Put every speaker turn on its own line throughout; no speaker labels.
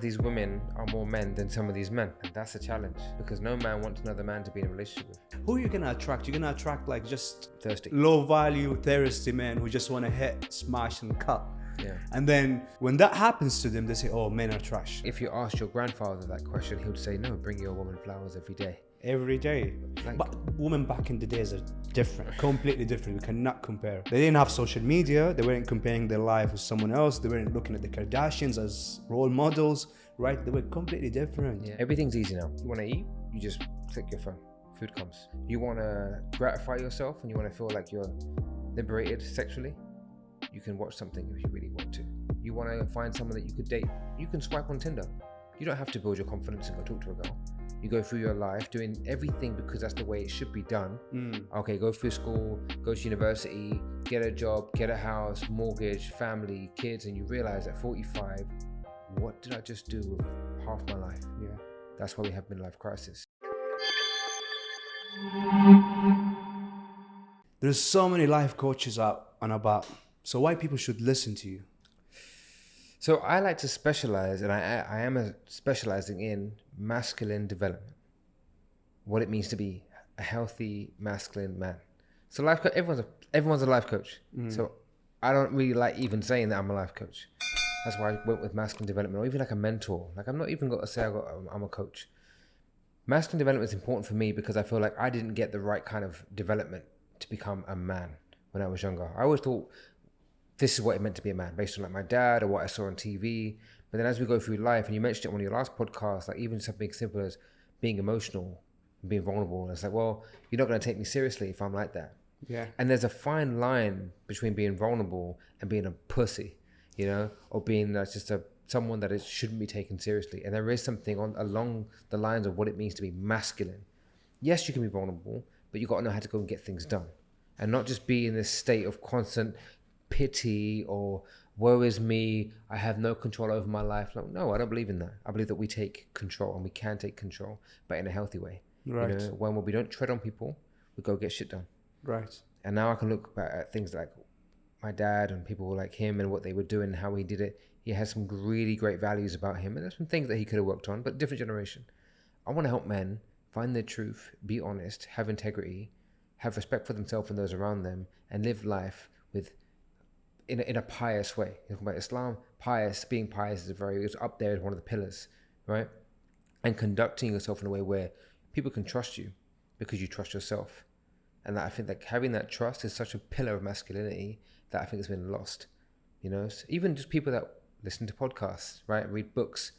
these women are more men than some of these men. And that's a challenge because no man wants another man to be in a relationship with.
Who are you gonna attract? You're gonna attract like just
Thirsty.
low value, thirsty men who just wanna hit, smash and cut.
Yeah.
And then when that happens to them, they say, oh, men are trash.
If you asked your grandfather that question, he would say, no, bring your woman flowers every day.
Every day.
Like-
But women back in the days are different, completely different. We cannot compare. They didn't have social media. They weren't comparing their life with someone else. They weren't looking at the Kardashians as role models, right? They were completely different.
Yeah. Everything's easy now. You want to eat, you just click your phone. Food comes. You want to gratify yourself and you want to feel like you're liberated sexually, you can watch something if you really want to. You want to find someone that you could date, you can swipe on Tinder. You don't have to build your confidence and go talk to a girl. You go through your life doing everything because that's the way it should be done. Okay, go through school, go to university, get a job, get a house, mortgage, family, kids, and you realize at 45, what did I just do with half my life?
Yeah.
That's why we have midlife crisis.
There's so many life coaches out and about. So why people should listen to you?
So I like to specialize, and I am specializing in masculine development. What it means to be a healthy masculine man. So life coach, everyone's a life coach. So I don't really like even saying that I'm a life coach. That's why I went with masculine development, or even like a mentor. Like I'm not even going to say I'm a coach. Masculine development is important for me because I feel like I didn't get the right kind of development to become a man when I was younger. I always thought this is what it meant to be a man, based on like my dad or what I saw on TV. But then as we go through life, and you mentioned it on your last podcast, like even something simple as being emotional, being vulnerable, and it's like, well, you're not going to take me seriously if I'm like that.
Yeah.
And there's a fine line between being vulnerable and being a pussy, you know, or being just someone that shouldn't be taken seriously. And there is something along the lines of what it means to be masculine. Yes, you can be vulnerable, but you got to know how to go and get things done, and not just be in this state of constant pity or woe is me, I have no control over my life. Like, no, I don't believe in that. I believe that we take control, and we can take control, but in a healthy way.
Right.
You know, when we don't tread on people, we go get shit done.
Right.
And now I can look back at things like my dad and people like him and what they were doing and how he did it. He has some really great values about him, and there's some things that he could have worked on, but different generation. I want to help men find their truth, be honest, have integrity, have respect for themselves and those around them, and live life with in a pious way. You know, about Islam, being pious is up there as one of the pillars, right? And conducting yourself in a way where people can trust you because you trust yourself. And that I think that having that trust is such a pillar of masculinity that I think has been lost. You know, so even just people that listen to podcasts, right? Read books.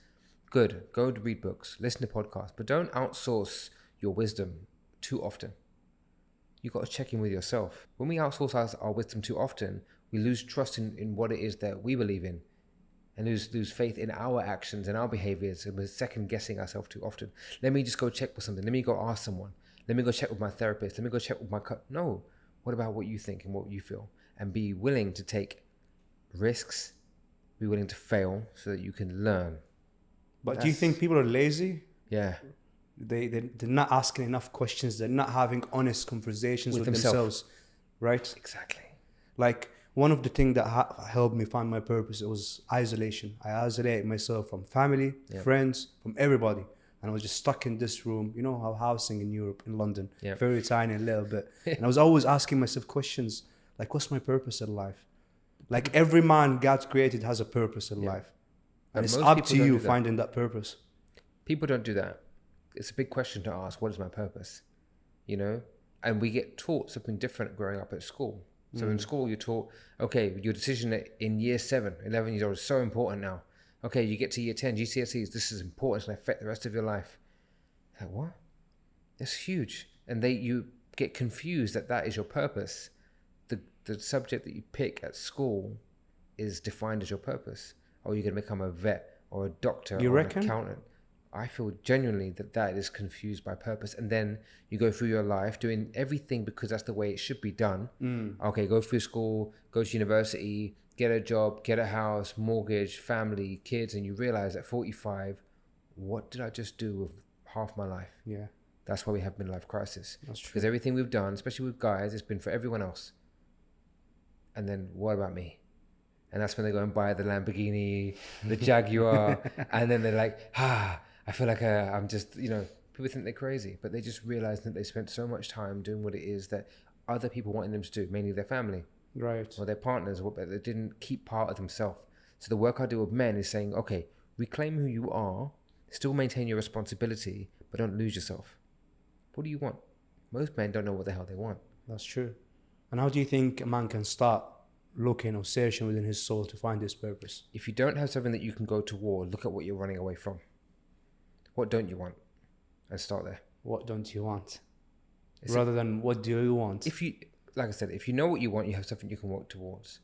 Good. Go to read books, listen to podcasts, but don't outsource your wisdom too often. You've got to check in with yourself. When we outsource our wisdom too often, we lose trust in what it is that we believe in, and lose faith in our actions and our behaviors, and we're second guessing ourselves too often. Let me just go check with something. Let me go ask someone. Let me go check with my therapist. Let me go check with No. What about what you think and what you feel? And be willing to take risks, be willing to fail so that you can learn.
But do you think people are lazy?
Yeah.
They're not asking enough questions. They're not having honest conversations with themselves, right?
Exactly.
Like one of the things that helped me find my purpose, it was isolation. I isolated myself from family, friends, from everybody. And I was just stuck in this room, you know, how housing in Europe, in London, very tiny, a little bit. And I was always asking myself questions like, what's my purpose in life? Like every man God created has a purpose in life. And it's up to you finding that purpose. People
don't do that. It's a big question to ask. What is my purpose? You know, and we get taught something different growing up at school. So in school, you're taught, okay, your decision in year 7, 11 years old is so important now. Okay, you get to year 10, GCSEs, this is important, it's going to affect the rest of your life. Like, what? That's huge. And you get confused that is your purpose. The subject that you pick at school is defined as your purpose. Or you're going to become a vet or a doctor or an accountant. I feel genuinely that is confused by purpose. And then you go through your life doing everything because that's the way it should be done. Okay, go through school, go to university, get a job, get a house, mortgage, family, kids, and you realize at 45, what did I just do with half my life?
Yeah.
That's why we have midlife crisis.
That's true.
Because everything we've done, especially with guys, it's been for everyone else. And then what about me? And that's when they go and buy the Lamborghini, the Jaguar, and then they're like, I feel like I'm just, people think they're crazy, but they just realize that they spent so much time doing what it is that other people wanted them to do, mainly their family.
Right.
Or their partners, but they didn't keep part of themselves. So the work I do with men is saying, okay, reclaim who you are, still maintain your responsibility, but don't lose yourself. What do you want? Most men don't know what the hell they want.
That's true. And how do you think a man can start looking or searching within his soul to find his purpose?
If you don't have something that you can go toward, look at what you're running away from. What don't you want? And start there.
What don't you want? Rather than what do you want?
Like I said, if you know what you want, you have something you can work towards.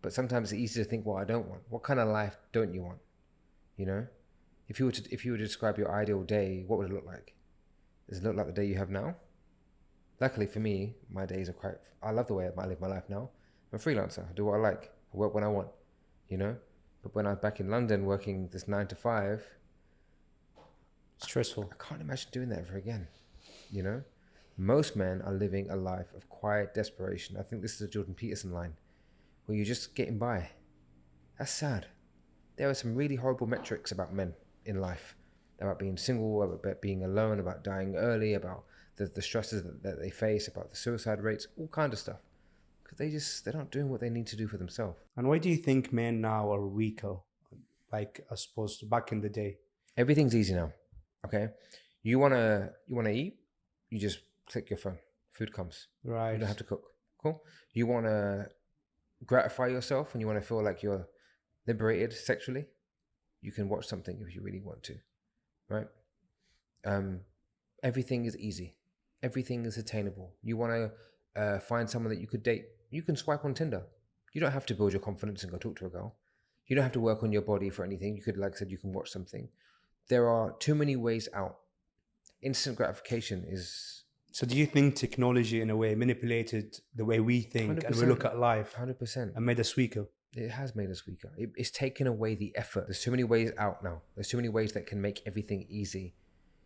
But sometimes it's easy to think, well, I don't want. What kind of life don't you want? If you were to describe your ideal day, what would it look like? Does it look like the day you have now? Luckily for me, my days are I love the way I live my life now. I'm a freelancer. I do what I like. I work when I want, But when I was back in London working this 9 to 5,
stressful.
I can't imagine doing that ever again, Most men are living a life of quiet desperation. I think this is a Jordan Peterson line, where you're just getting by. That's sad. There are some really horrible metrics about men in life, about being single, about being alone, about dying early, about the stresses that they face, about the suicide rates, all kind of stuff. Because they're not doing what they need to do for themselves.
And why do you think men now are weaker, like as opposed to back in the day?
Everything's easy now. Okay, you wanna eat, you just click your phone. Food comes.
Right.
You don't have to cook. Cool. You wanna gratify yourself and you wanna feel like you're liberated sexually, you can watch something if you really want to, right? Everything is easy. Everything is attainable. You wanna find someone that you could date. You can swipe on Tinder. You don't have to build your confidence and go talk to a girl. You don't have to work on your body for anything. You could, like I said, you can watch something. There are too many ways out. Instant gratification is...
So do you think technology in a way manipulated the way we think
100%,
and we look at life
100%.
and made us weaker?
It has made us weaker. It's taken away the effort. There's too many ways out now. There's too many ways that can make everything easy.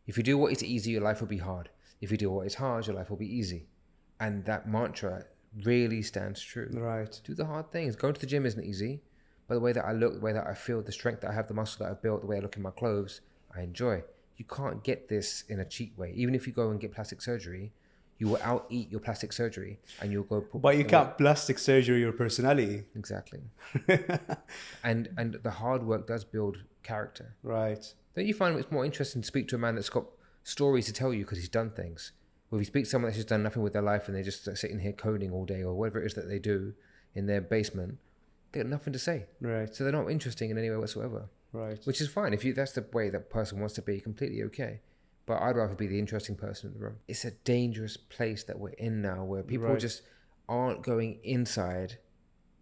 If you do what is easy, your life will be hard. If you do what is hard, your life will be easy. And that mantra really stands true.
Right.
Do the hard things. Going to the gym isn't easy. But the way that I look, the way that I feel, the strength that I have, the muscle that I've built, the way I look in my clothes, I enjoy. You can't get this in a cheap way. Even if you go and get plastic surgery, you will out-eat your plastic surgery and you'll go...
But you can't plastic surgery your personality.
Exactly. and the hard work does build character.
Right.
Don't you find it's more interesting to speak to a man that's got stories to tell you because he's done things? Or if you speak to someone that's just done nothing with their life and they're just sitting here coding all day or whatever it is that they do in their basement, they got nothing to say.
Right.
So they're not interesting in any way whatsoever.
Right.
Which is fine. If that's the way that person wants to be, completely okay. But I'd rather be the interesting person in the room. It's a dangerous place that we're in now where people just aren't going inside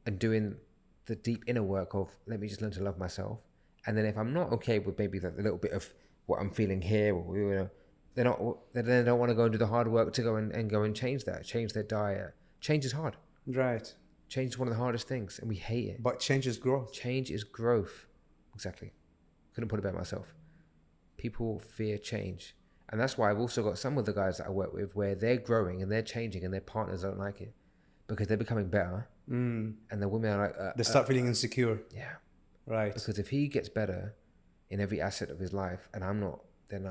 and doing the deep inner work of, let me just learn to love myself. And then if I'm not okay with maybe a little bit of what I'm feeling here, or they don't want to go and do the hard work to go and change that, change their diet. Change is hard.
Right.
Change is one of the hardest things and we hate it.
But change is growth.
Change is growth. Exactly. Couldn't put it better myself. People fear change. And that's why I've also got some of the guys that I work with where they're growing and they're changing and their partners don't like it because they're becoming better. And the women are like...
they start feeling insecure.
Yeah.
Right.
Because if he gets better in every asset of his life and I'm not, then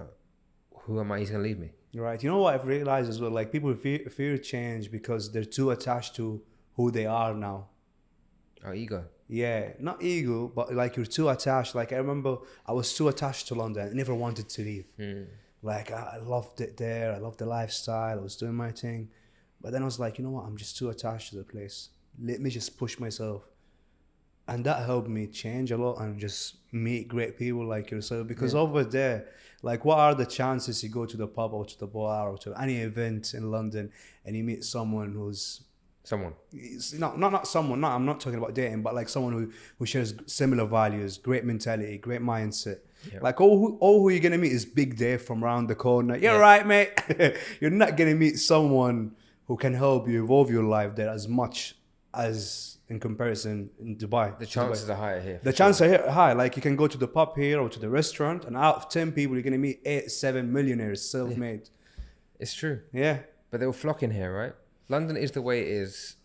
who am I? He's going to leave me.
Right. You know what I've realized as well? Like people fear change because they're too attached to who they are now.
Oh, ego.
Yeah, not ego, but like you're too attached. Like I remember I was too attached to London. I never wanted to leave. Like I loved it there. I loved the lifestyle. I was doing my thing. But then I was like, you know what? I'm just too attached to the place. Let me just push myself. And that helped me change a lot and just meet great people like yourself. Because over there, like what are the chances you go to the pub or to the bar or to any event in London and you meet someone who's... Not someone, I'm not talking about dating, but like someone who shares similar values, great mentality, great mindset. Yep. Like all who you're gonna meet is Big Dave from around the corner. You're right, mate. You're not gonna meet someone who can help you evolve your life there as much as in comparison in Dubai.
The chances are higher here.
The chances are high. Like you can go to the pub here or to the restaurant, and out of 10 people, you're gonna meet 8-7 millionaires, self-made.
It's true.
Yeah.
But they will flock in here, right? London is the way it is,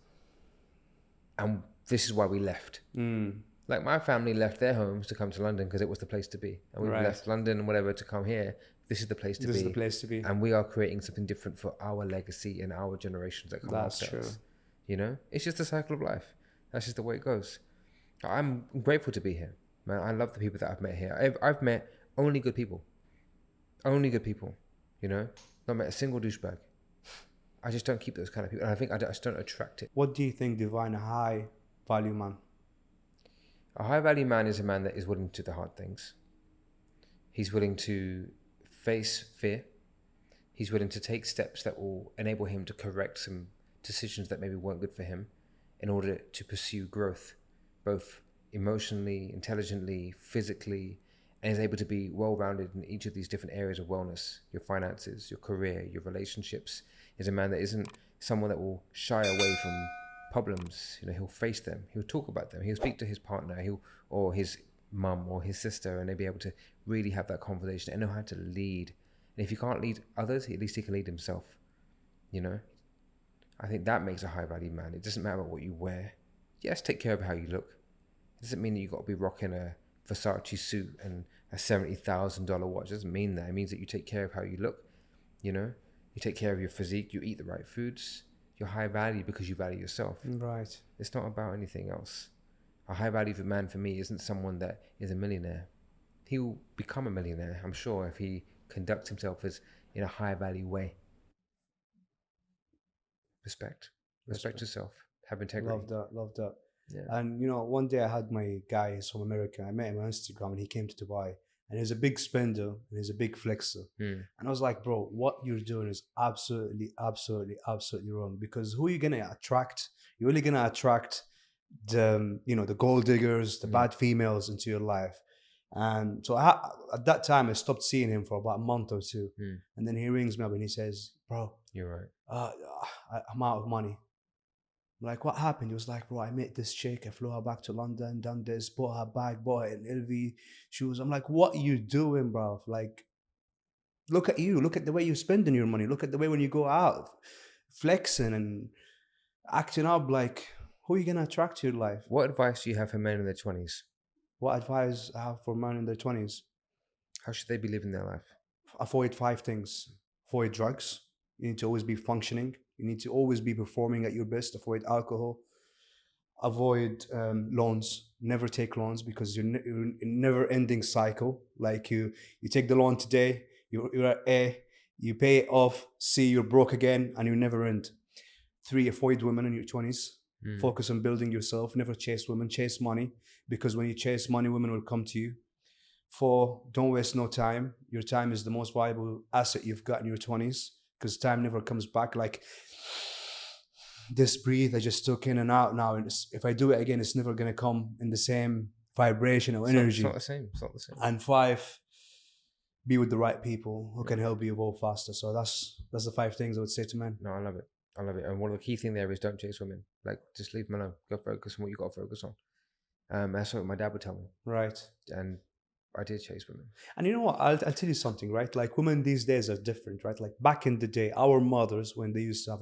and this is why we left. Like my family left their homes to come to London because it was the place to be. And we left London and whatever to come here. This is the place to be.
This is the place to be.
And we are creating something different for our legacy and our generations that come after us. That's true. You know, it's just the cycle of life. That's just the way it goes. I'm grateful to be here, man. I love the people that I've met here. I've met only good people. Only good people, you know? Not met a single douchebag. I just don't keep those kind of people. And I think I just don't attract it.
What do you think define a high value man?
A high value man is a man that is willing to do the hard things. He's willing to face fear. He's willing to take steps that will enable him to correct some decisions that maybe weren't good for him in order to pursue growth, both emotionally, intelligently, physically, and is able to be well-rounded in each of these different areas of wellness, your finances, your career, your relationships. Is a man that isn't someone that will shy away from problems. You know, he'll face them, he'll talk about them, he'll speak to his partner, or his mum or his sister, and they'll be able to really have that conversation and know how to lead. And if he can't lead others, at least he can lead himself. You know, I think that makes a high value man. It doesn't matter what you wear. Yes, take care of how you look. It doesn't mean that you've got to be rocking a Versace suit and a $70,000 watch. It doesn't mean that. It means that you take care of how you look. You know, you take care of your physique, you eat the right foods. You're high value because you value yourself.
Right.
It's not about anything else. A high value man for me isn't someone that is a millionaire. He will become a millionaire, I'm sure, if he conducts himself as in a high value way. Respect yourself. Have integrity.
Love that.
Yeah.
And you know, one day I had my guy, he's from America. I met him on Instagram and he came to Dubai. And he's a big spender and he's a big flexer. And I was like, bro, what you're doing is absolutely wrong. Because who are you gonna attract? You're only gonna attract the gold diggers, the bad females into your life. And so at that time, I stopped seeing him for about a month or two. And then he rings me up and he says, bro,
you're right.
I'm out of money. I'm like, what happened? He was like, bro, I met this chick. I flew her back to London, done this, bought her bag, bought her an LV shoes. I'm like, what are you doing, bro? Like, look at you. Look at the way you're spending your money. Look at the way when you go out, flexing and acting up. Like, who are you going to attract to your life?
What advice do you have for men in their 20s?
What advice I have for men in their 20s?
How should they be living their life?
Avoid 5 things. Avoid drugs. You need to always be functioning. You need to always be performing at your best. Avoid alcohol. Avoid loans. Never take loans because you're in a never-ending cycle. Like you take the loan today, you're at A, you pay it off, C, you're broke again, and you never end. 3, avoid women in your 20s. Focus on building yourself. Never chase women. Chase money, because when you chase money, women will come to you. 4, don't waste no time. Your time is the most valuable asset you've got in your 20s, because time never comes back. Like, this breathe I just took in and out now, and if I do it again, it's never going to come in the same vibration or energy.
It's not the same.
And 5, be with the right people who can help you evolve faster. So that's the 5 things I would say to men.
No, I love it. And one of the key things there is don't chase women. Like, just leave them alone. Go focus on what you got to focus on. That's what my dad would tell me.
Right.
And I did chase women.
And you know what? I'll tell you something, right? Like, women these days are different, right? Like, back in the day, our mothers, when they used to have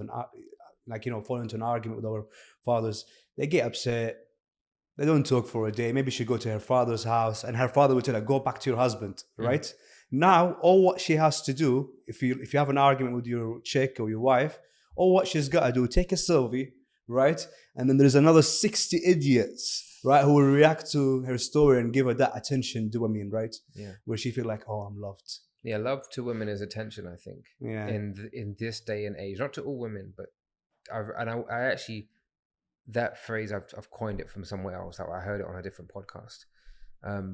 fall into an argument with our fathers, they get upset. They don't talk for a day. Maybe she'd go to her father's house and her father would tell her, go back to your husband, right? Now, all what she has to do, if you have an argument with your chick or your wife, all what she's got to do, take a selfie, right? And then there's another 60 idiots, right, who will react to her story and give her that attention, right? Yeah. Where she feel like, oh, I'm loved.
Yeah, love to women is attention, I think.
Yeah.
In this day and age, not to all women, but I actually, that phrase, I've coined it from somewhere else. I heard it on a different podcast.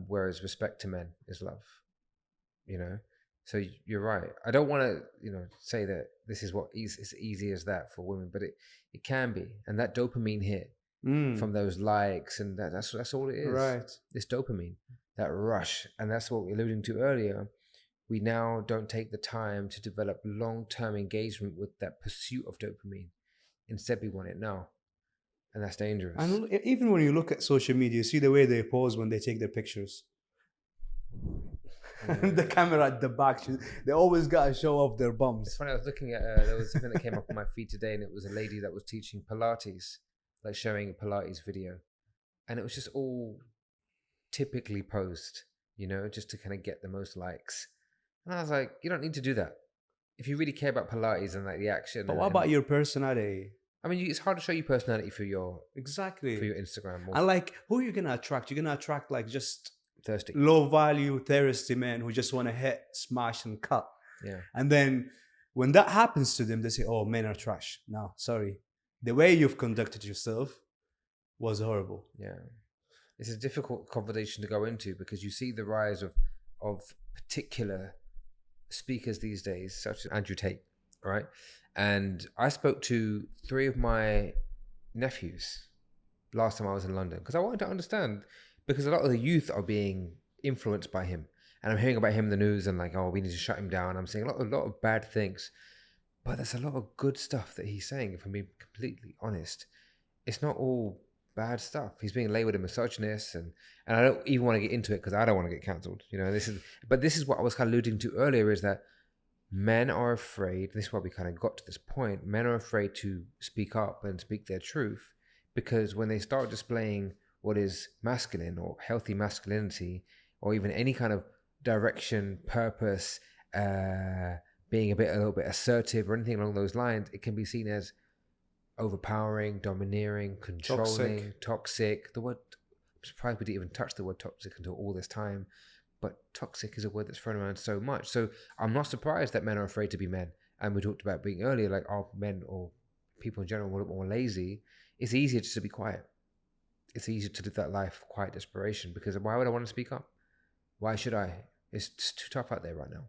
Whereas respect to men is love, you know? So you're right. I don't want to, say that this is what it's easy as that for women, but it can be. And that dopamine hit from those likes and that's all it is.
Right.
This dopamine, that rush. And that's what we were alluding to earlier. We now don't take the time to develop long-term engagement with that pursuit of dopamine. Instead, we want it now. And that's dangerous.
And even when you look at social media, you see the way they pose when they take their pictures. The camera at the back, they always got to show off their bums.
It's funny, I was looking at, there was something that came up on my feed today, and it was a lady that was teaching Pilates. like showing a Pilates video, and it was just all typically posed, just to kind of get the most likes. And I was like, you don't need to do that. If you really care about Pilates and like the action,
But what about your personality?
I mean, it's hard to show your personality for your
Exactly.
Instagram.
And like, who are you gonna attract? You're gonna attract like just
thirsty,
low value, thirsty men who just want to hit, smash, and cut.
Yeah.
And then when that happens to them, they say, "Oh, men are trash." No, sorry, the way you've conducted yourself was horrible.
Yeah, it's a difficult conversation to go into because you see the rise of particular speakers these days, such as Andrew Tate, right? And I spoke to 3 of my nephews last time I was in London because I wanted to understand, because a lot of the youth are being influenced by him, and I'm hearing about him in the news and like, oh, we need to shut him down. I'm seeing a lot of bad things, but there's a lot of good stuff that he's saying. If I'm being completely honest, it's not all bad stuff. He's being labeled a misogynist, and I don't even want to get into it because I don't want to get cancelled. This is what I was kind of alluding to earlier, is that men are afraid. This is why we kind of got to this point. Men are afraid to speak up and speak their truth, because when they start displaying what is masculine or healthy masculinity, or even any kind of direction, purpose, being a little bit assertive or anything along those lines, it can be seen as overpowering, domineering, controlling, toxic. The word, I'm surprised we didn't even touch the word toxic until all this time, but toxic is a word that's thrown around so much. So I'm not surprised that men are afraid to be men. And we talked about being earlier, like, our men or people in general are more lazy. It's easier just to be quiet. It's easier to live that life of quiet desperation, because why would I want to speak up? Why should I? It's too tough out there right now.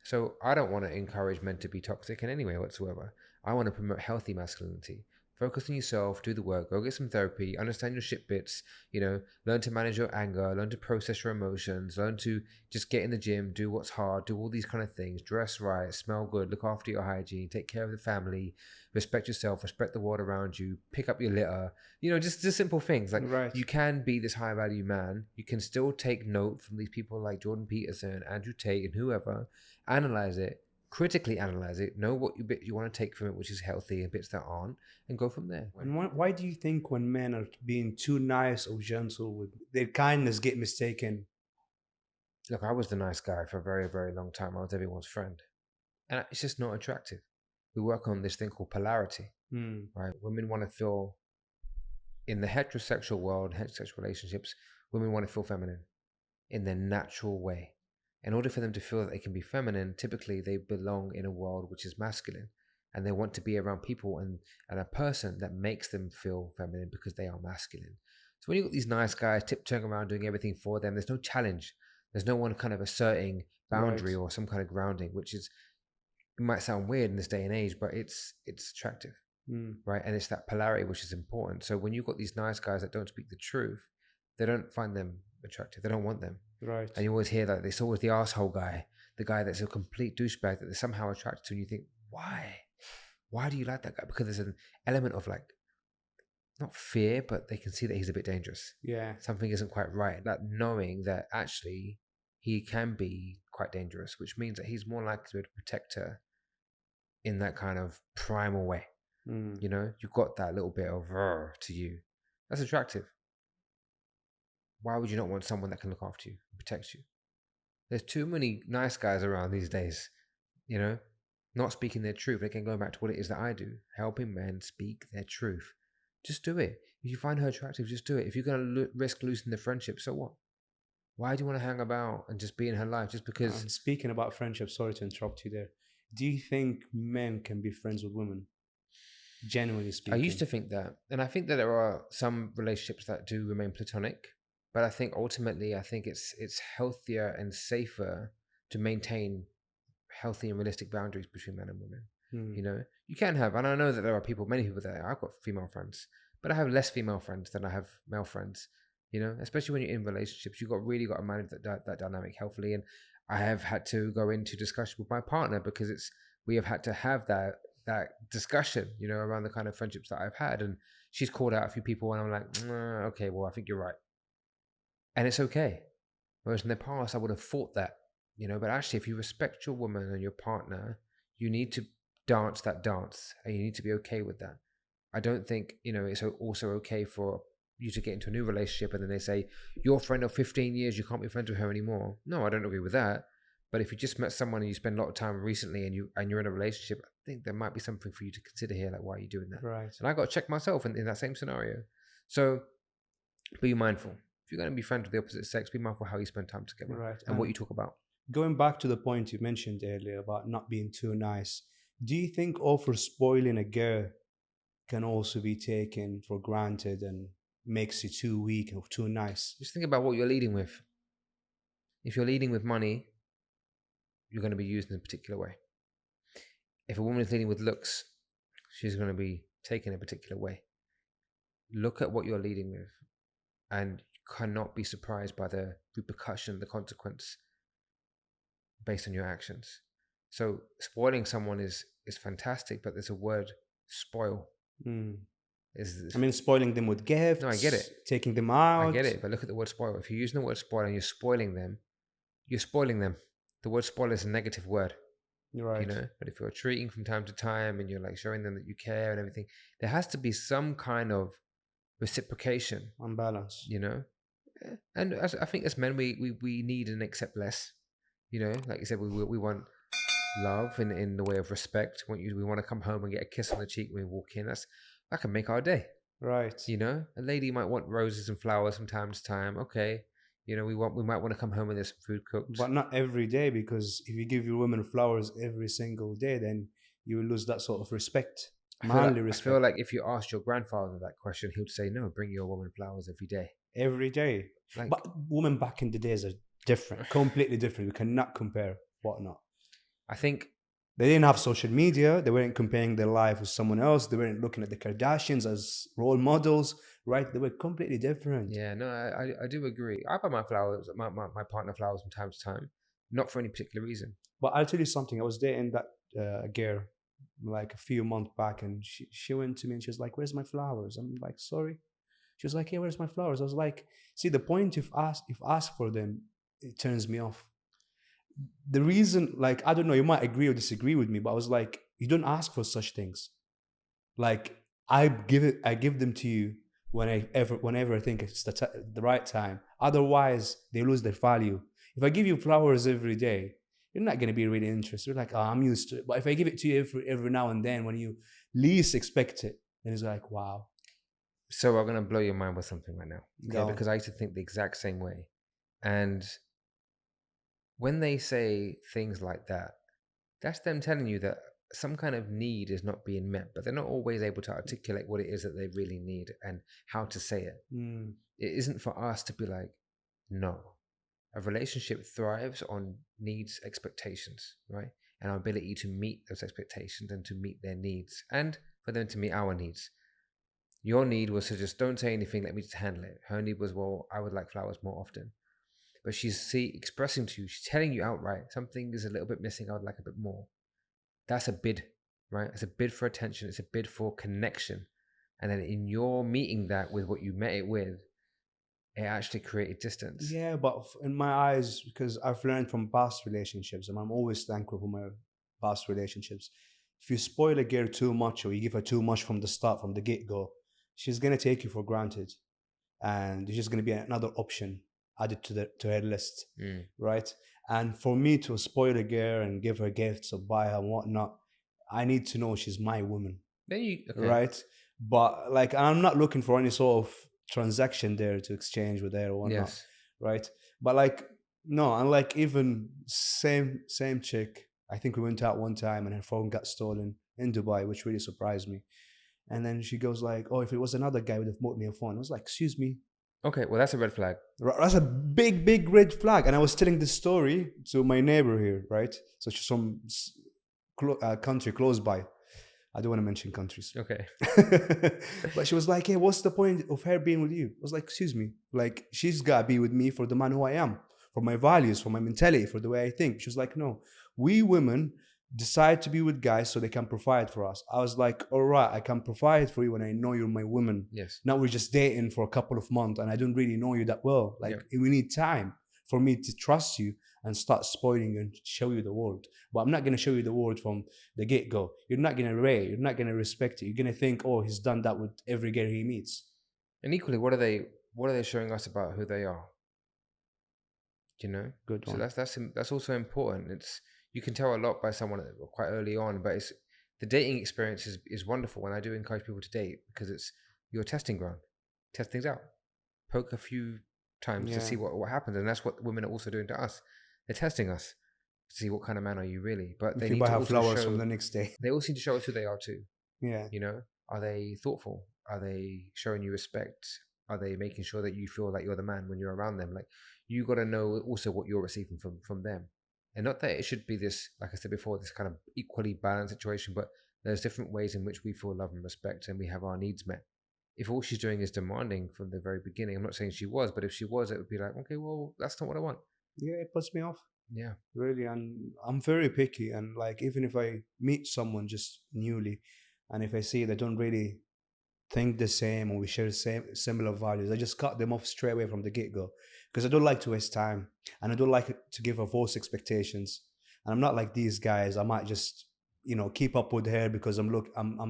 So I don't want to encourage men to be toxic in any way whatsoever. I want to promote healthy masculinity. Focus on yourself, do the work, go get some therapy, understand your shit bits, learn to manage your anger, learn to process your emotions, learn to just get in the gym, do what's hard, do all these kind of things, dress right, smell good, look after your hygiene, take care of the family, respect yourself, respect the world around you, pick up your litter, just simple things. Like,
right.
You can be this high value man. You can still take note from these people like Jordan Peterson, Andrew Tate, and whoever, analyze it, critically analyze it, know what bit you want to take from it, which is healthy, and bits that aren't, and go from there.
And why do you think when men are being too nice or gentle, with their kindness get mistaken?
Look, I was the nice guy for a very, very long time. I was everyone's friend, and it's just not attractive. We work on this thing called polarity, right? Women want to feel, in the heterosexual world, heterosexual relationships, women want to feel feminine in their natural way. In order for them to feel that they can be feminine, typically they belong in a world which is masculine, and they want to be around people and a person that makes them feel feminine because they are masculine. So when you've got these nice guys tiptoeing around doing everything for them, there's no challenge. There's no one kind of asserting boundary, right, or some kind of grounding, which is, it might sound weird in this day and age, but it's attractive, right? And it's that polarity which is important. So when you've got these nice guys that don't speak the truth, they don't find them attractive. They don't want them.
Right.
And you always hear that there's always the asshole guy, the guy that's a complete douchebag that they're somehow attracted to, and you think, why? Why do you like that guy? Because there's an element of, like, not fear, but they can see that he's a bit dangerous.
Yeah.
Something isn't quite right. That knowing that actually he can be quite dangerous, which means that he's more likely to be able to protect her in that kind of primal way. You've got that little bit of to you. That's attractive. Why would you not want someone that can look after you and protect you? There's too many nice guys around these days, not speaking their truth. Again, going back to what it is that I do, helping men speak their truth. Just do it. If you find her attractive, just do it. If you're going to risk losing the friendship, so what? Why do you want to hang about and just be in her life just because?
Speaking about friendship, sorry to interrupt you there. Do you think men can be friends with women? Genuinely speaking.
I used to think that. And I think that there are some relationships that do remain platonic. But I think ultimately, it's healthier and safer to maintain healthy and realistic boundaries between men and women. You can have, and I know that there are many people that I've got female friends, but I have less female friends than I have male friends. Especially when you're in relationships, you've really got to manage that dynamic healthily. And I have had to go into discussion with my partner because we have had to have that discussion, around the kind of friendships that I've had. And she's called out a few people, and I'm like, okay, well, I think you're right. And it's okay. Whereas in the past, I would have thought that, but actually, if you respect your woman and your partner, you need to dance that dance, and you need to be okay with that. I don't think, it's also okay for you to get into a new relationship and then they say, your friend of 15 years, you can't be friends with her anymore. No, I don't agree with that. But if you just met someone and you spend a lot of time recently and you're in a relationship, I think there might be something for you to consider here. Like, why are you doing that?
Right.
And I got to check myself in that same scenario. So be mindful. If you're going to be friends with the opposite sex, be mindful how you spend time together,
Right.
and what you talk about.
Going back to the point you mentioned earlier about not being too nice, do you think over spoiling a girl can also be taken for granted and makes you too weak or too nice?
Just think about what you're leading with. If you're leading with money, you're going to be used in a particular way. If a woman is leading with looks, she's going to be taken a particular way. Look at what you're leading with, and you cannot be surprised by the repercussion, the consequence based on your actions. So spoiling someone is fantastic, but there's a word, spoil.
Spoiling them with gifts.
No, I get it.
Taking them out.
I get it, but look at the word spoil. If you're using the word spoil and you're spoiling them, you're spoiling them. The word spoil is a negative word.
Right.
But if you're treating from time to time and you're like showing them that you care and everything, there has to be some kind of reciprocation.
On balance.
And I think as men, we need and accept less. Like you said, we want love in the way of respect. We want to come home and get a kiss on the cheek when we walk in. That can make our day.
Right.
A lady might want roses and flowers from time to time. Okay. We might want to come home and there's some food cooked.
But not every day, because if you give your women flowers every single day, then you will lose that sort of respect. Manly respect.
I feel like if you asked your grandfather that question, he would say, no, bring your woman flowers every day.
Every day. But women back in the days are different, completely different. We cannot compare whatnot.
I think
they didn't have social media. They weren't comparing their life with someone else. They weren't looking at the Kardashians as role models, right? They were completely different.
Yeah, no, I do agree. I buy my flowers, my partner flowers from time to time, not for any particular reason.
But I'll tell you something. I was dating that girl like a few months back, and she went to me and she was like, "Where's my flowers?" I'm like, "Sorry." She was like, "Hey, where's my flowers?" I was like, "See, the point if ask for them, it turns me off." The reason, like, I don't know, you might agree or disagree with me, but I was like, you don't ask for such things. Like, I give them to you whenever I think it's the right time. Otherwise, they lose their value. If I give you flowers every day, you're not going to be really interested. You're like, oh, I'm used to it. But if I give it to you every now and then, when you least expect it, then it's like, wow.
So I'm going to blow your mind with something right now. Okay? Because I used to think the exact same way. And when they say things like that, that's them telling you that some kind of need is not being met, but they're not always able to articulate what it is that they really need and how to say it. It isn't for us to be like, no. A relationship thrives on needs, expectations, right? And our ability to meet those expectations and to meet their needs, and for them to meet our needs. Your need was to just don't say anything, let me just handle it. Her need was, well, I would like flowers more often. But she's expressing to you, she's telling you outright, something is a little bit missing, I would like a bit more. That's a bid, right? It's a bid for attention. It's a bid for connection. And then in your meeting that with what you met it with, it actually created distance.
Yeah, but in my eyes, because I've learned from past relationships, and I'm always thankful for my past relationships. If you spoil a girl too much or you give her too much from the start, from the get-go, she's going to take you for granted. And there's just going to be another option added to her list, right? And for me to spoil a girl and give her gifts or buy her and whatnot, I need to know she's my woman, right? But like, I'm not looking for any sort of transaction there to exchange with her or whatnot, right? But like, no, and like even same chick, I think we went out one time and her phone got stolen in Dubai, which really surprised me. And then she goes like, "Oh, if it was another guy, would have bought me a phone." I was like, "Excuse me."
Okay, well, that's a red flag.
That's a big red flag. And I was telling this story to my neighbor here, right? So she's from country close by. I don't want to mention countries.
Okay.
But she was like, "Hey, what's the point of her being with you?" I was like, "Excuse me. Like, she's got to be with me for the man who I am, for my values, for my mentality, for the way I think." She was like, "No, we women decide to be with guys so they can provide for us." I was like, "All right, I can provide for you when I know you're my woman.
Yes.
Now we're just dating for a couple of months and I don't really know you that well. Like, we need time for me to trust you and start spoiling you and show you the world. But I'm not going to show you the world from the get-go. You're not going to rate it. You're not going to respect it. You're going to think, oh, he's done that with every girl he meets.
And equally, what are they showing us about who they are? You know,
Good
so
one.
that's also important. You can tell a lot by someone quite early on, but the dating experience is wonderful, and I do encourage people to date because it's your testing ground. Test things out, poke a few times to see what happens, and that's what women are also doing to us. They're testing us to see what kind of man are you really. But they
If you
need
buy
to
her
also
flowers
show.
from the next day.
They also need to show us who they are too.
Yeah.
You know, are they thoughtful? Are they showing you respect? Are they making sure that you feel like you're the man when you're around them? Like, you got to know also what you're receiving from them. And not that it should be this, like I said before, this kind of equally balanced situation, but there's different ways in which we feel love and respect and we have our needs met. If all she's doing is demanding from the very beginning, I'm not saying she was, but if she was, it would be like, okay, well, that's not what I want.
Yeah, it puts me off.
Yeah.
Really. And I'm very picky. And like, even if I meet someone just newly, and if I see they don't really think the same or we share similar values, I just cut them off straight away from the get-go, because I don't like to waste time and I don't like to give her false expectations. And I'm not like these guys. I might just keep up with her because I'm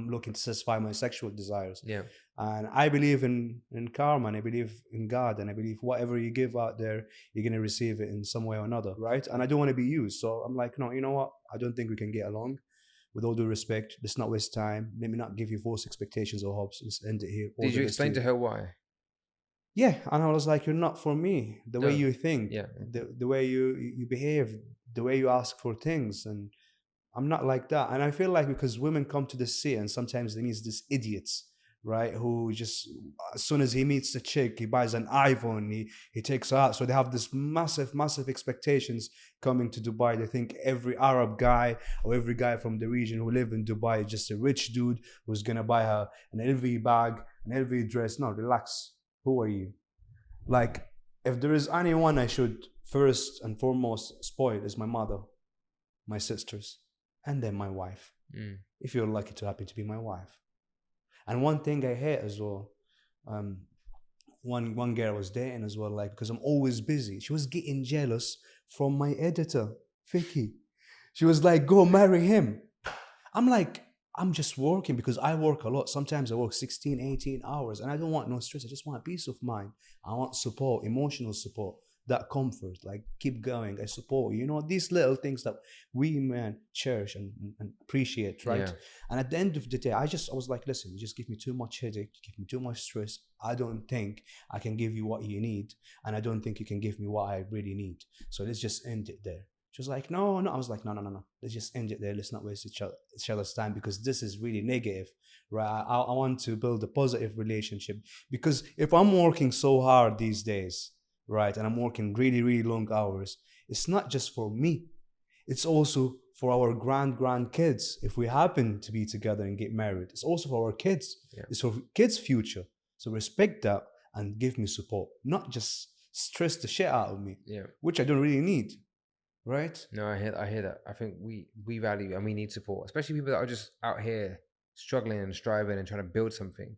looking to satisfy my sexual desires.
Yeah.
And I believe in karma, and I believe in God, and I believe whatever you give out there, you're going to receive it in some way or another, right? And I don't want to be used. So I'm like, no, you know what, I don't think we can get along. With all due respect, let's not waste time. Let me not give you false expectations or hopes. Let's end it here.
Did you explain to her why?
Yeah, and I was like, you're not for me. The way you think,
Yeah.
the way you behave, the way you ask for things, and I'm not like that. And I feel like because women come to the city and sometimes they meet these idiots, right? Who just, as soon as he meets the chick, he buys an iPhone, he takes her out. So they have this massive expectations coming to Dubai. They think every Arab guy or every guy from the region who live in Dubai is just a rich dude who's gonna buy her an LV bag, an LV dress. No, relax. Who are you? Like, if there is anyone I should first and foremost spoil, is my mother, my sisters, and then my wife. If you're lucky to happen to be my wife. And one thing I hate as well, one girl I was dating as well, like, because I'm always busy. She was getting jealous from my editor, Vicky. She was like, go marry him. I'm like, I'm just working because I work a lot. Sometimes I work 16, 18 hours and I don't want no stress. I just want peace of mind. I want support, emotional support, that comfort, like, keep going. I support you. These little things that we men cherish and appreciate, right?
Yeah.
And at the end of the day, I was like, listen, you just give me too much headache, you give me too much stress. I don't think I can give you what you need, and I don't think you can give me what I really need. So let's just end it there. She was like, no. I was like, no. Let's just end it there. Let's not waste each other's time, because this is really negative, right? I want to build a positive relationship, because if I'm working so hard these days, right, and I'm working really, really long hours, it's not just for me. It's also for our grandkids. If we happen to be together and get married, it's also for our kids.
Yeah.
It's for kids' future. So respect that and give me support, not just stress the shit out of me, which I don't really need. Right?
No, I hear that. I think we value and we need support, especially people that are just out here struggling and striving and trying to build something.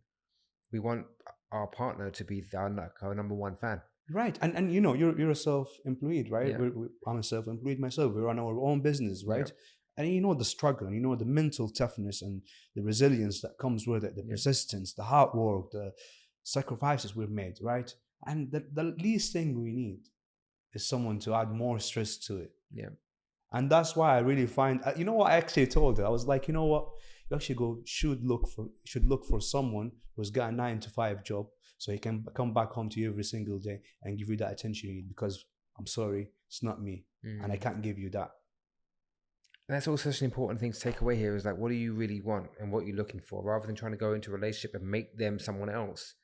We want our partner to be our number one fan.
Right. And you're a self-employed, right?
Yeah.
I'm a self-employed myself. We run our own business, right? Yeah. And the struggle, and the mental toughness and the resilience that comes with it, the persistence, the hard work, the sacrifices we've made, right? And the least thing we need is someone to add more stress to it.
Yeah.
And that's why I really find, what I actually told her? I was like, you know what? You actually should look for someone who's got a 9-to-5 job, so he can come back home to you every single day and give you that attention you need, because I'm sorry, it's not me. And I can't give you that.
And that's also such an important thing to take away here, is like, what do you really want and what you're looking for, rather than trying to go into a relationship and make them someone else.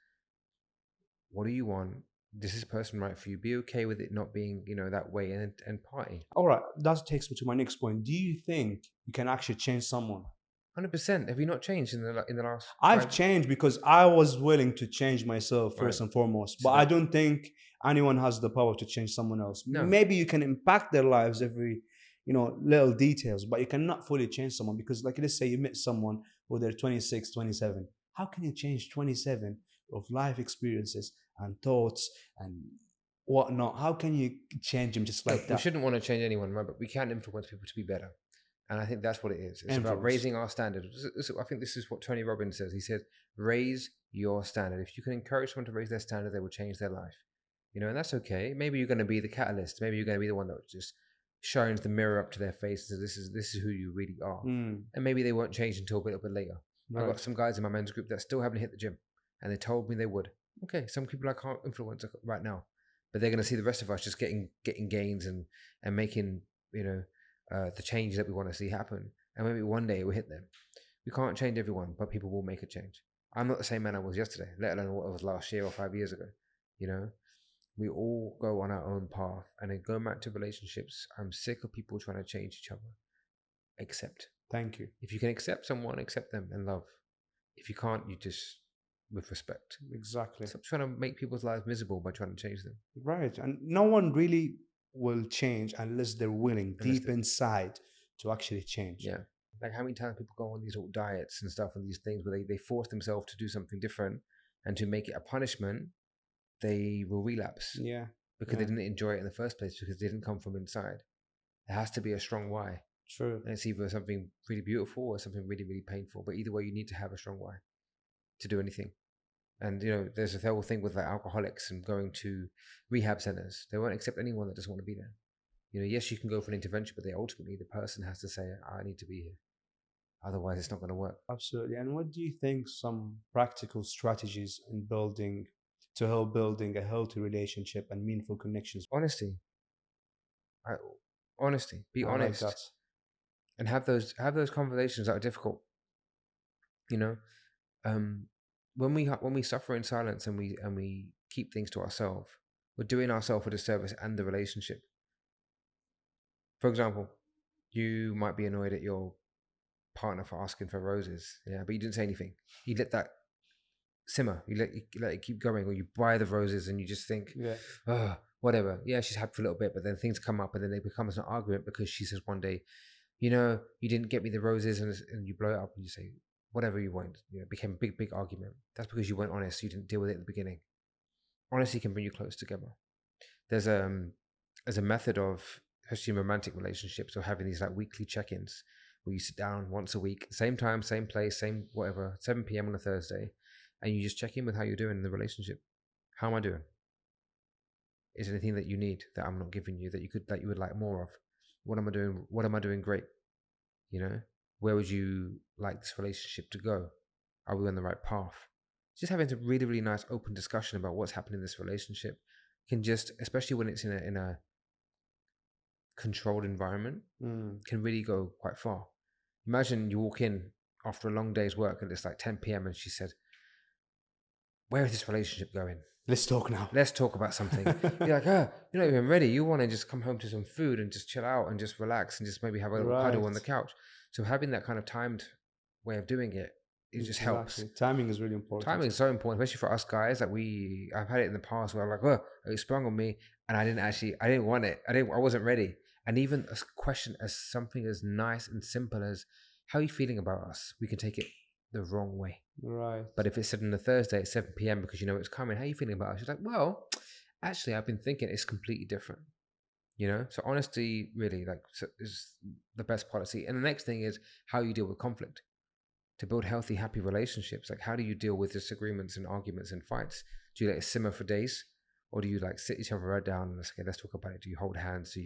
What do you want? This is person right for you. Be okay with it not being, that way, and party.
All right, that takes me to my next point. Do you think you can actually change someone?
100%. Have you not changed in the last?
I've changed because I was willing to change myself first and foremost. But I don't think anyone has the power to change someone else. No. Maybe you can impact their lives every, little details, but you cannot fully change someone, because, like, let's say you met someone who they're 26, 27. How can you change 27 of life experiences and thoughts and whatnot. How can you change them just like
We
that?
shouldn't want to change anyone, right? But we can influence people to be better. And I think that's what it is. It's about
Influence.
raising our standards. I think this is what Tony Robbins says. He said, raise your standard. If you can encourage someone to raise their standard, they will change their life. You know, and that's okay. Maybe you're going to be the catalyst. Maybe you're going to be the one that just shines the mirror up to their face and says, this is who you really are. And maybe they won't change until a little bit later. Right. I've got some guys in my men's group that still haven't hit the gym, and they told me they would. Okay, some people I can't influence right now, but they're going to see the rest of us just getting gains and making, you know, the change that we want to see happen. And maybe one day it will hit them. We can't change everyone, but people will make a change. I'm not the same man I was yesterday, let alone what I was last year or 5 years ago. You know, we all go on our own path. And then going back to relationships, I'm sick of people trying to change each other. Accept.
Thank you.
If you can accept someone, accept them and love. If you can't, you just, with respect.
Exactly.
Stop trying to make people's lives miserable by trying to change them.
Right. And no one really will change unless they're willing deep inside to actually change.
Yeah. Like how many times people go on these little diets and stuff and these things where they force themselves to do something different, and to make it a punishment, they will relapse.
Yeah.
Because they didn't enjoy it in the first place, because they didn't come from inside. There has to be a strong why.
True.
And it's either something really beautiful or something really, really painful. But either way, you need to have a strong why to do anything. And, you know, there's a whole thing with like alcoholics and going to rehab centers. They won't accept anyone that doesn't want to be there. You know, yes, you can go for an intervention, but ultimately the person has to say, I need to be here. Otherwise, it's not going to work.
Absolutely. And what do you think some practical strategies in building to help building a healthy relationship and meaningful connections?
Honesty. Honesty. Be honest.
Like that.
And have those conversations that are difficult. You know, when we suffer in silence and we keep things to ourselves, we're doing ourselves a disservice and the relationship. For example, you might be annoyed at your partner for asking for roses, yeah, but you didn't say anything. You let that simmer. You let it keep going, or you buy the roses and you just think, whatever. Yeah, she's happy for a little bit, but then things come up and then it becomes an argument because she says one day, you know, you didn't get me the roses, and you blow it up and you say whatever you want. You know, it became a big argument. That's because you weren't honest. You didn't deal with it at the beginning. Honesty can bring you close together. There's a method of, especially in romantic relationships, or having these like weekly check-ins where you sit down once a week, same time, same place, same whatever, 7 p.m. on a Thursday, and you just check in with how you're doing in the relationship. How am I doing? Is there anything that you need that I'm not giving you that you would like more of? What am I doing? What am I doing great? You know, where would you like this relationship to go? Are we on the right path? Just having a really, really nice open discussion about what's happening in this relationship can just, especially when it's in a controlled environment, can really go quite far. Imagine you walk in after a long day's work and it's like 10 p.m. and she said, where is this relationship going?
Let's talk now.
Let's talk about something. You're like, you're not even ready. You want to just come home to some food and just chill out and just relax and just maybe have a little cuddle on the couch. So having that kind of timed way of doing it, it just helps.
Timing is really important.
Timing is so important, especially for us guys. That I've had it in the past where I'm like, it sprung on me and I didn't want it. I wasn't ready. And even a question as something as nice and simple as, how are you feeling about us? We can take it the wrong way.
Right.
But if it's said on a Thursday at 7 p.m. because you know it's coming, how are you feeling about us? She's like, well, actually, I've been thinking it's completely different. You know? So honesty really is the best policy. And the next thing is how you deal with conflict. To build healthy, happy relationships, like how do you deal with disagreements and arguments and fights? Do you let it simmer for days? Or do you like sit each other right down and let's talk about it? Do you hold hands? Do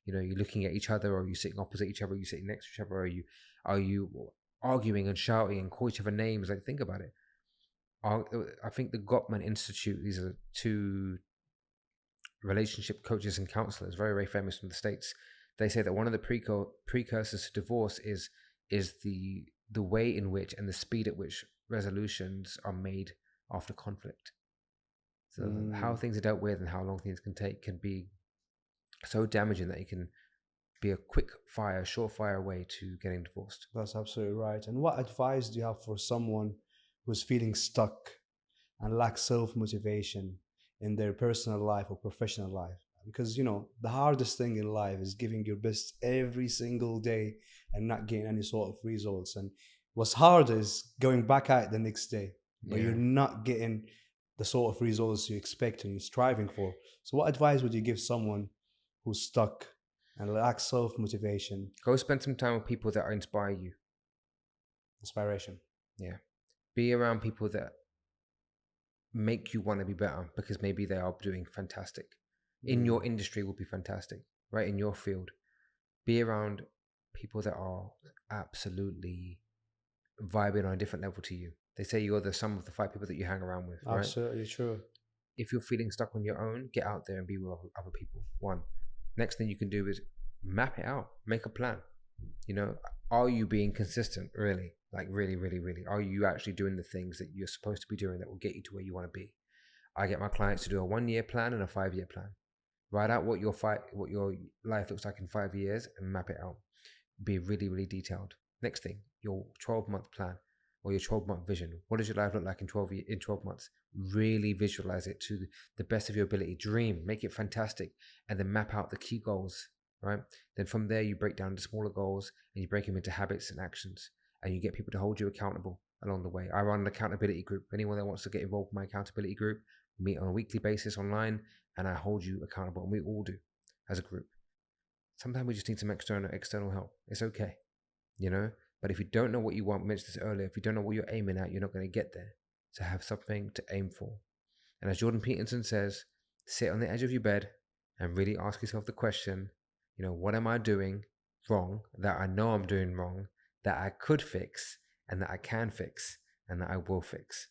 you're looking at each other, or are you sitting opposite each other? Are you sitting next to each other? Are you arguing and shouting and call each other names? Like, think about it. I think the Gottman Institute, these are two relationship coaches and counselors, very, very famous from the States. They say that one of the precursors to divorce is the way in which and the speed at which resolutions are made after conflict. So how things are dealt with and how long things can take can be so damaging that it can be a surefire way to getting divorced.
That's absolutely right. And what advice do you have for someone who's feeling stuck and lacks self-motivation in their personal life or professional life? Because, the hardest thing in life is giving your best every single day and not getting any sort of results. And what's hard is going back at it the next day, but you're not getting the sort of results you expect and you're striving for. So what advice would you give someone who's stuck and lacks self-motivation,
Go spend some time with people that inspire you.
inspiration?
Yeah. Be around people that make you want to be better because maybe they are doing fantastic. In your industry will be fantastic, right? In your field. Be around people that are absolutely vibing on a different level to you. They say you're the sum of the 5 people that you hang around with, right?
Absolutely true.
If you're feeling stuck on your own, get out there and be with other people. One. Next thing you can do is map it out. Make a plan. You know, are you being consistent, really? Like really, really, really? Are you actually doing the things that you're supposed to be doing that will get you to where you want to be? I get my clients to do a 1-year plan and a 5-year plan. Write out what your life looks like in 5 years and map it out. Be really, really detailed. Next thing, your 12-month plan or your 12-month vision. What does your life look like in 12 months? Really visualize it to the best of your ability. Dream, make it fantastic, and then map out the key goals, right? Then from there, you break down the smaller goals and you break them into habits and actions, and you get people to hold you accountable along the way. I run an accountability group. Anyone that wants to get involved in my accountability group, we meet on a weekly basis online, and I hold you accountable, and we all do as a group. Sometimes we just need some external help. It's okay, you know? But if you don't know what you want, I mentioned this earlier, if you don't know what you're aiming at, you're not going to get there. So have something to aim for. And as Jordan Peterson says, sit on the edge of your bed and really ask yourself the question, you know, what am I doing wrong that I know I'm doing wrong, that I could fix and that I can fix and that I will fix?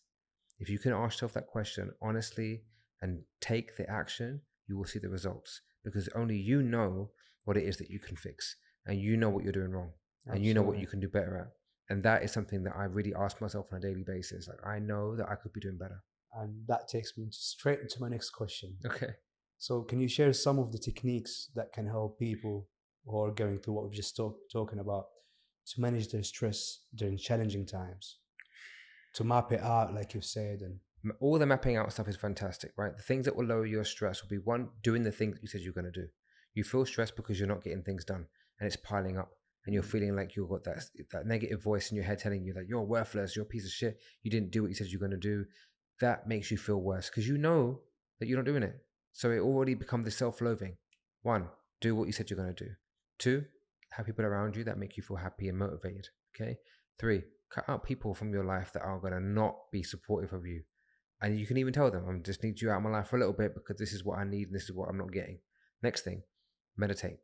If you can ask yourself that question honestly and take the action, you will see the results, because only you know what it is that you can fix, and you know what you're doing wrong. And
Absolutely.
you know what you can do better at. And that is something that I really ask myself on a daily basis. Like, I know that I could be doing better.
And that takes me straight into my next question.
Okay.
So can you share some of the techniques that can help people who are going through what we've just talking about to manage their stress during challenging times? To map it out, like you've said. And
all the mapping out stuff is fantastic, right? The things that will lower your stress will be, one, doing the thing that you said you're going to do. You feel stressed because you're not getting things done and it's piling up. And you're feeling like you've got that negative voice in your head telling you that you're worthless, you're a piece of shit, you didn't do what you said you're going to do. That makes you feel worse because you know that you're not doing it. So it already becomes this self-loathing. 1, do what you said you're going to do. 2, have people around you that make you feel happy and motivated. Okay. 3, cut out people from your life that are going to not be supportive of you. And you can even tell them, I just need you out of my life for a little bit because this is what I need and this is what I'm not getting. Next thing, meditate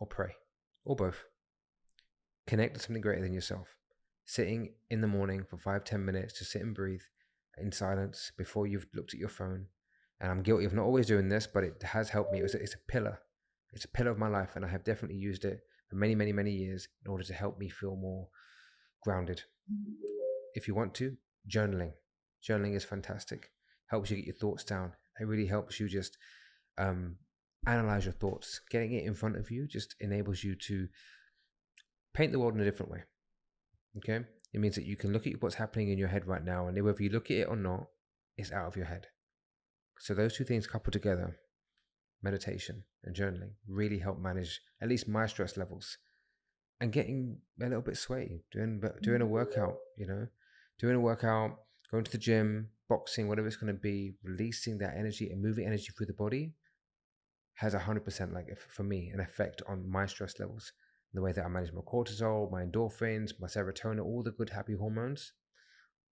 or pray. Or both. Connect to something greater than yourself. Sitting in the morning for 5-10 minutes to sit and breathe in silence before you've looked at your phone. And I'm guilty of not always doing this, but it has helped me. It's a pillar. It's a pillar of my life, and I have definitely used it for many, many, many years in order to help me feel more grounded. If you want to, journaling. Journaling is fantastic. Helps you get your thoughts down. It really helps you just analyze your thoughts. Getting it in front of you just enables you to paint the world in a different way. Okay? It means that you can look at what's happening in your head right now, and whether you look at it or not, it's out of your head. So those two things coupled together, meditation and journaling, really help manage at least my stress levels. And getting a little bit sweaty, doing a workout, doing a workout, going to the gym, boxing, whatever it's going to be, releasing that energy and moving energy through the body has 100%, like, for me, an effect on my stress levels. The way that I manage my cortisol, my endorphins, my serotonin, all the good happy hormones,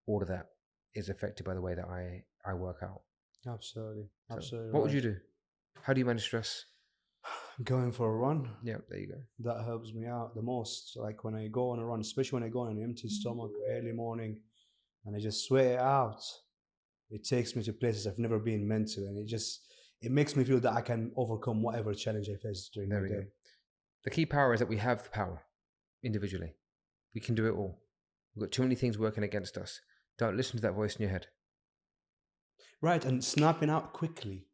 all of that is affected by the way that I work out.
Absolutely.
So what would you do? How do you manage stress?
Going for a run.
Yeah, there you go.
That helps me out the most. Like when I go on a run, especially when I go on an empty stomach early morning and I just sweat it out, it takes me to places I've never been mentally, and it makes me feel that I can overcome whatever challenge I face during the day.
The key power is that we have the power individually. We can do it all. We've got too many things working against us. Don't listen to that voice in your head.
Right, and snapping out quickly.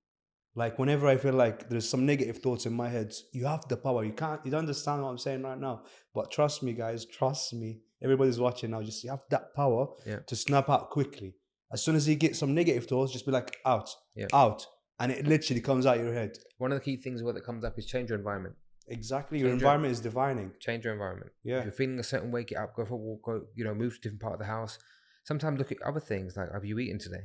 Like whenever I feel like there's some negative thoughts in my head, you have the power. You don't understand what I'm saying right now. But trust me, guys, trust me. Everybody's watching now. Just you have that power to snap out quickly. As soon as you get some negative thoughts, just be like, out. And it literally comes out your head.
One of the key things that comes up is change your environment.
Exactly. Your environment is defining.
Change your environment.
Yeah.
If you're feeling a certain way, get up, go for a walk, move to a different part of the house. Sometimes look at other things like, have you eaten today?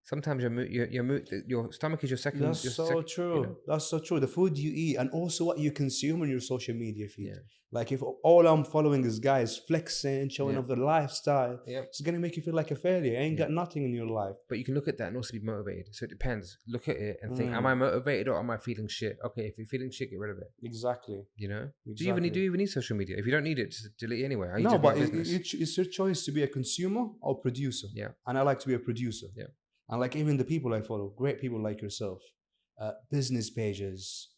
Sometimes your stomach is your second.
That's
Your
so
second,
true. That's so true. The food you eat and also what you consume on your social media feed.
Yeah.
Like if all I'm following is guys flexing, showing
Yeah.
off their lifestyle,
Yeah.
it's gonna make you feel like a failure. You ain't
Yeah.
got nothing in your life.
But you can look at that and also be motivated. So it depends. Look at it and think, am
Mm.
I motivated or am I feeling shit? Okay, if you're feeling shit, get rid of it.
Exactly.
You know? Do
Exactly.
you even need social media? If you don't need it, just delete it anyway. Are you
No,
just
but
being business?
it's your choice to be a consumer or producer.
Yeah.
And I like to be a producer.
Yeah.
And like even the people I follow, great people like yourself, business pages,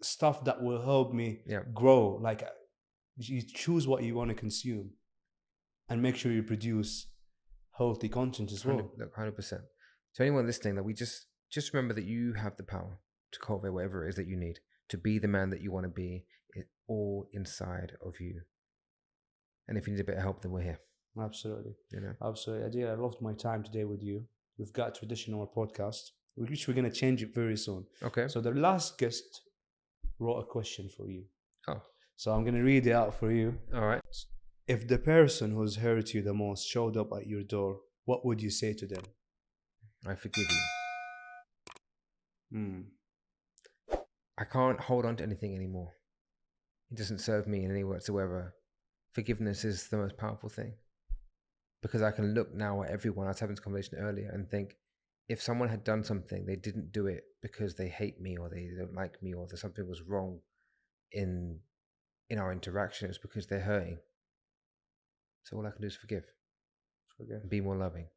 stuff that will help me
Yeah.
grow. Like you choose what you want to consume and make sure you produce healthy content as well.
100%. To anyone listening, that we just remember that you have the power to cultivate whatever it is that you need to be the man that you want to be. It's all inside of you. And if you need a bit of help, then we're here.
Absolutely.
You know?
Absolutely. Adil, I loved my time today with you. We've got tradition on our podcast, which we're going to change it very soon.
Okay.
So the last guest wrote a question for you.
Oh.
So I'm going to read it out for you.
All right.
If the person who's hurt you the most showed up at your door, what would you say to them?
I forgive you.
Hmm.
I can't hold on to anything anymore. It doesn't serve me in any way whatsoever. Forgiveness is the most powerful thing. Because I can look now at everyone, I was having this conversation earlier, and think, if someone had done something, they didn't do it because they hate me or they don't like me or there's something was wrong in our interaction, it's because they're hurting. So all I can do is forgive. And be more loving.